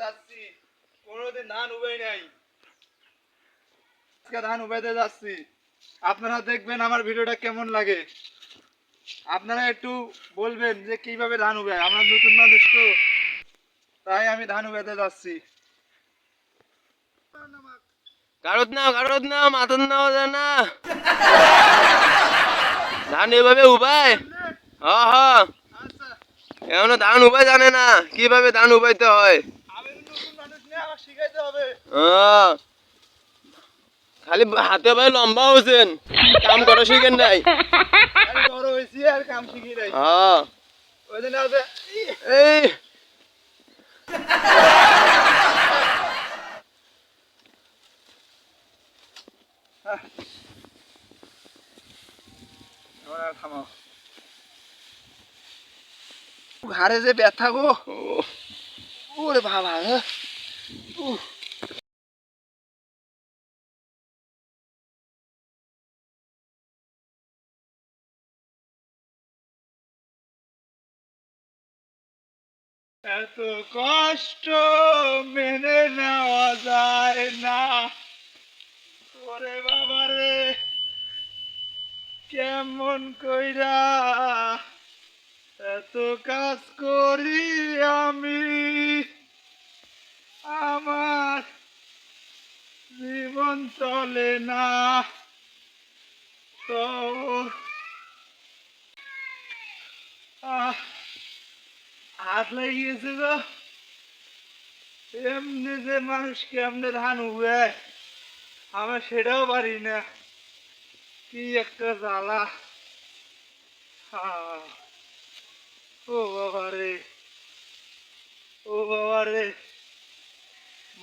যাচ্ছি, কোনোদিন ধান উবাই নাই। আজকে ধান উবাইতে যাচ্ছি, আপনারা দেখবেন আমার ভিডিওটা কেমন লাগে। আপনারা একটু বলবেন যে কিভাবে ধান উবাই। আমরা নতুন মানুষ তো, তাই আমি ধান উবাইতে যাচ্ছি। গাড়ত নাও মাথন নাও যায় না। ধান এভাবে উবাই। হ আচ্ছা, এখনো ধান উবাই জানে না কিভাবে ধান উবাইতে হয়। আমি নতুন মানুষ নিয়ে আমার শিখাইতে হবে। হ্যাঁ, খালি হাতে ভাই লম্বা হয়েছেন, কাম করা শিখেন নাই। আমি বড় হয়েছি আর কাম শিখি নাই। হ্যাঁ ওই জন্য আছে এই থামাও, ঘাড়ে যে ব্যথা গো। ওরে বাবা, এত কষ্ট মেনে নেওয়া যায় না। ওরে বাবা রে, কেমন কইরা এত কাজ করি আমি, আমার জীবন চলে না তো। হাত লাগিয়েছে গো। এমনি যে মানুষ কেমনে ধান উবে, আমরা সেটাও পারি না। কি একটা জ্বালা। ও বাবা রে, ও বাবা রে,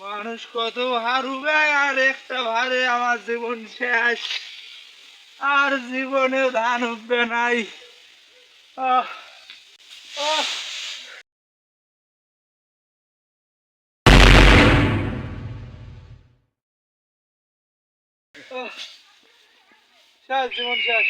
মানুষ কত ভার উবে আর একটা ভারে আমার জীবন শেষ। আর জীবনে ধান উঠবে নাই। আহ আহ শেষ, জীবন শেষ।